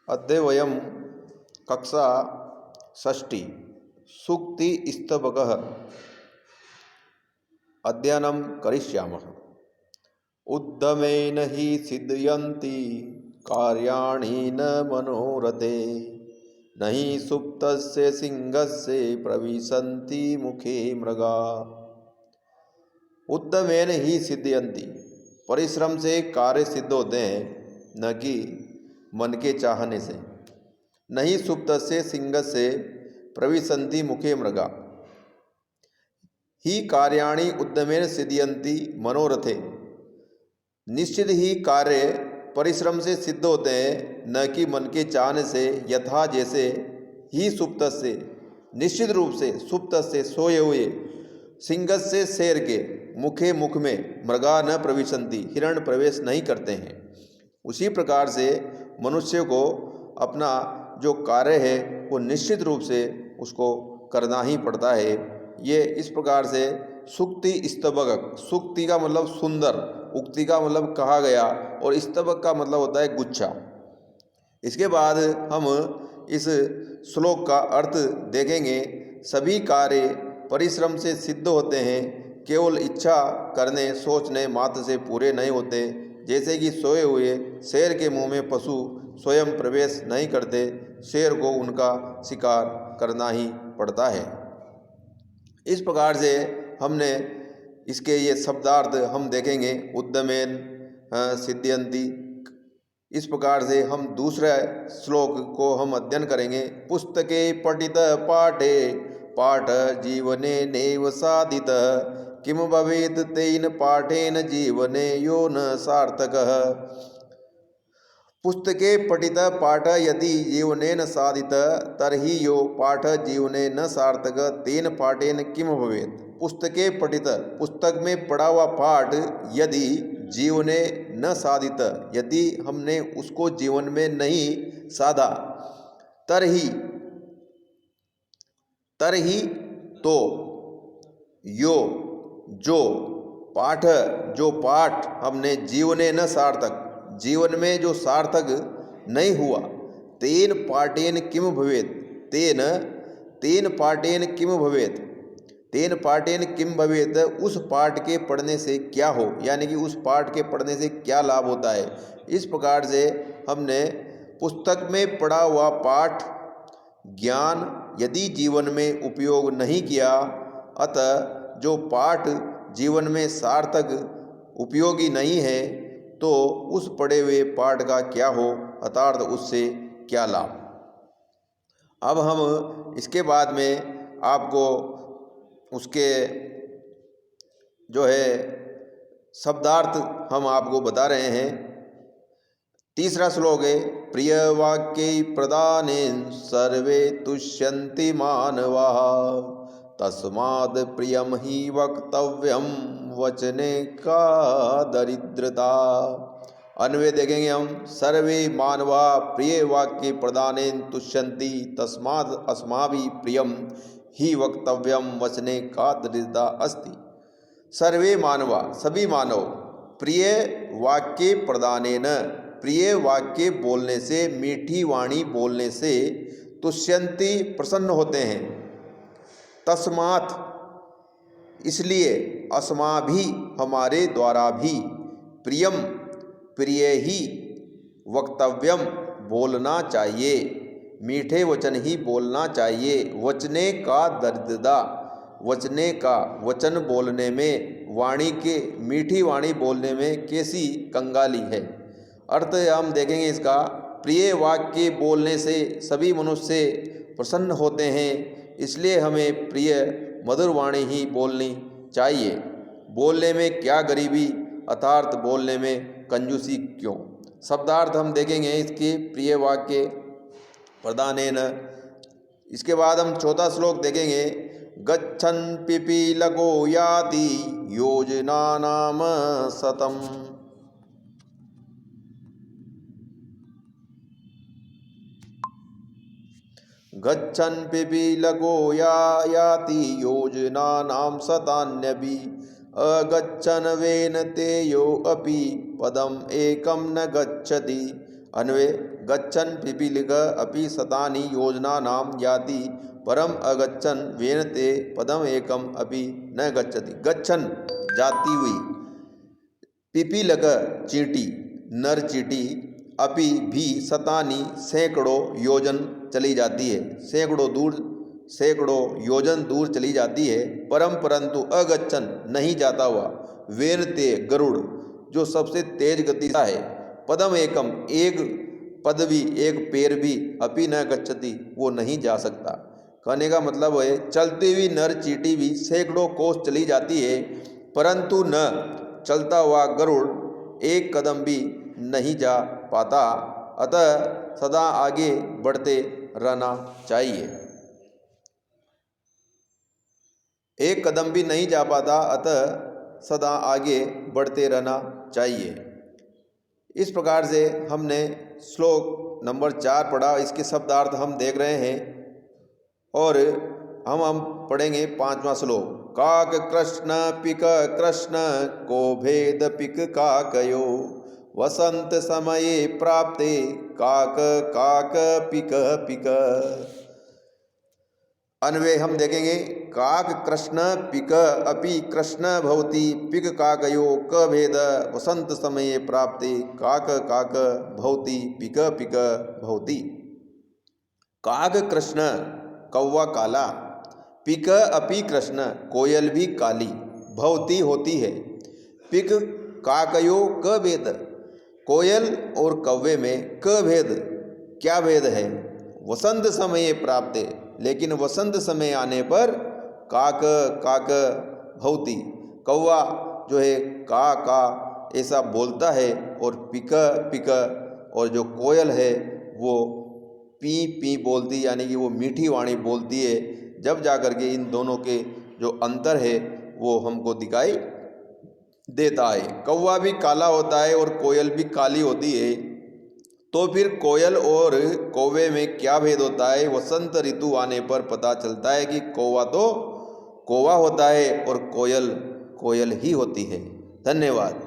अद्य वयं कक्षा षष्ठी सूक्ति स्तवकः अध्ययनं करिष्यामः। उद्यमेन हि सिद्धयन्ति कार्याणि न मनोरथे, न हि सुप्तस्य सिंहस्य प्रविशन्ति मुखे मृगा। उद्यमेन ही सिद्धयन्ति, परिश्रम से कार्य सिद्ध होते हैं, न कि मन के चाहने से। नहीं सुप्तस्य सिंहस्य प्रविशन्ति मुखे मृगा। ही कार्याणि उद्यमेन सिद्धयन्ति मनोरथे। निश्चित ही कार्य परिश्रम से सिद्ध होते हैं, न कि मन के चाहने से। यथा जैसे, ही सुप्तस्य निश्चित रूप से, सुप्तस्य सोए हुए, सिंहस्य शेर के, मुखे मुख में, मृगा न प्रविशन्ति हिरण प्रवेश नहीं करते हैं। उसी प्रकार से मनुष्य को अपना जो कार्य है वो निश्चित रूप से उसको करना ही पड़ता है। ये इस प्रकार से सूक्ति स्तवक, सूक्ति का मतलब सुंदर, उक्ति का मतलब कहा गया, और स्तवक का मतलब होता है गुच्छा। इसके बाद हम इस श्लोक का अर्थ देखेंगे। सभी कार्य परिश्रम से सिद्ध होते हैं, केवल इच्छा करने सोचने मात्र से पूरे नहीं होते। जैसे कि सोए हुए शेर के मुंह में पशु स्वयं प्रवेश नहीं करते, शेर को उनका शिकार करना ही पड़ता है। इस प्रकार से हमने इसके ये शब्दार्थ हम देखेंगे। उद्यमेन सिद्धयन्ति, इस प्रकार से हम दूसरे श्लोक को हम अध्ययन करेंगे। पुस्तके पठित पाठे पाठ जीवने नैव साधित, किम भवेत् तेन पाठेन जीवने यो न सार्थकः। पुस्तके पठित पाठ यदि जीवनेन साधित, तर्हि यो पाठ जीवने न सार्थक तेन पाठेन किम भवेत्। पुस्तके पठित, पुस्तक में पढ़ा हुआ पाठ यदि जीवने न साधित, यदि हमने उसको जीवन में नहीं साधा, तरही तो यो जो पाठ, जो पाठ हमने जीवने न सार्थक, जीवन में जो सार्थक नहीं हुआ, तेन पाठेन किम भवेत्, तेन पाठेन किम भवेत्, तेन पाठेन किम भवेत्, उस पाठ के पढ़ने से क्या हो, यानी कि उस पाठ के पढ़ने से क्या लाभ होता है। इस प्रकार से हमने पुस्तक में पढ़ा हुआ पाठ ज्ञान यदि जीवन में उपयोग नहीं किया, अतः जो पाठ जीवन में सार्थक उपयोगी नहीं है, तो उस पढ़े हुए पाठ का क्या हो, अर्थात उससे क्या लाभ। अब हम इसके बाद में आपको उसके जो है शब्दार्थ हम आपको बता रहे हैं। तीसरा श्लोक है, प्रिय वाक्ये प्रदानेन सर्वे तुष्यन्ति मानवाः, तस्माद् प्रियम ही वक्तव्यम वचने का दरिद्रता। अन्वय देखेंगे हम। सर्वे मानवा प्रिय वाक्य प्रदानेन तुष्यन्ति, तस्माद् अस्माभिः प्रियम ही वक्तव्यम वचने का दरिद्रता अस्ति। सर्वे मानवा, सभी मानव, प्रिय वाक्य प्रदानेन, प्रिय वाक्य बोलने से, मीठी वाणी बोलने से, तुष्यन्ति प्रसन्न होते हैं, तस्मात् इसलिए, अस्माभि हमारे द्वारा भी, प्रियम प्रिय ही, वक्तव्यम बोलना चाहिए, मीठे वचन ही बोलना चाहिए। वचने का दरिद्रता, वचने का, वचन बोलने में, वाणी के, मीठी वाणी बोलने में कैसी कंगाली है। अर्थ हम देखेंगे इसका। प्रिय वाक्य बोलने से सभी मनुष्य प्रसन्न होते हैं, इसलिए हमें प्रिय मधुर वाणी ही बोलनी चाहिए। बोलने में क्या गरीबी, अर्थात बोलने में कंजूसी क्यों। शब्दार्थ हम देखेंगे इसके, प्रिय वाक्य प्रदानेन। इसके बाद हम चौथा श्लोक देखेंगे। गच्छन् पिपीलको याति योजनानाम शतम्। गच्छन् पिपीलको याति योजनानां शतान्यपि, अगच्छन् वेन तेयो अपि पदम एकम न गच्छति। अन्वय, गच्छन् पिपीलिक अपि शतानि योजनानां याति परम अगच्छन् वेन ते पदम एकम अपि न गच्छति। गच्छन् जाती हुई, पिपीलक चींटी, नर चींटी, अपि भी शतानी सैकड़ों योजन चली जाती है, सैकड़ों योजन दूर चली जाती है। परंतु अगच्छन नहीं जाता हुआ, वेन ते गरुड़ जो सबसे तेज गति का है, पदम एकम एक पद भी, एक पैर भी, अपि न गच्छति वो नहीं जा सकता। कहने का मतलब है चलती हुई नर चींटी भी सैकड़ों कोस चली जाती है, परंतु न चलता हुआ गरुड़ एक कदम भी नहीं जा पाता। अतः सदा आगे बढ़ते रहना चाहिए। एक कदम भी नहीं जा पाता, अतः सदा आगे बढ़ते रहना चाहिए। इस प्रकार से हमने श्लोक नंबर 4 पढ़ा। इसके शब्दार्थ हम देख रहे हैं और हम पढ़ेंगे 5वां श्लोक। काक कृष्ण पिक कृष्ण को भेद पिक काकयो वसंत समये प्राप्ते काक काक पिक पिक। अन्वय हम देखेंगे। काक कृष्ण पिक अपि कृष्ण भवति पिक काकयो क भेद वसंत समये प्राप्ते काक काक भवति पिक पिक भवति। काक कृष्ण कौवा काला, पिक अपि कृष्ण कोयल भी काली, भवती होती है, पिक काकयो क भेद कोयल और कौवे में क भेद क्या भेद है। वसंत समय प्राप्ते लेकिन वसंत समय आने पर काक काक भवती कौवा जो है का ऐसा बोलता है और पिक पिक और जो कोयल है वो पी पी बोलती, यानी कि वो मीठी वाणी बोलती है। जब जाकर के इन दोनों के जो अंतर है वो हमको दिखाई देता है। कौवा भी काला होता है और कोयल भी काली होती है, तो फिर कोयल और कौवे में क्या भेद होता है। वसंत ऋतु आने पर पता चलता है कि कौवा तो कौवा होता है और कोयल कोयल ही होती है। धन्यवाद।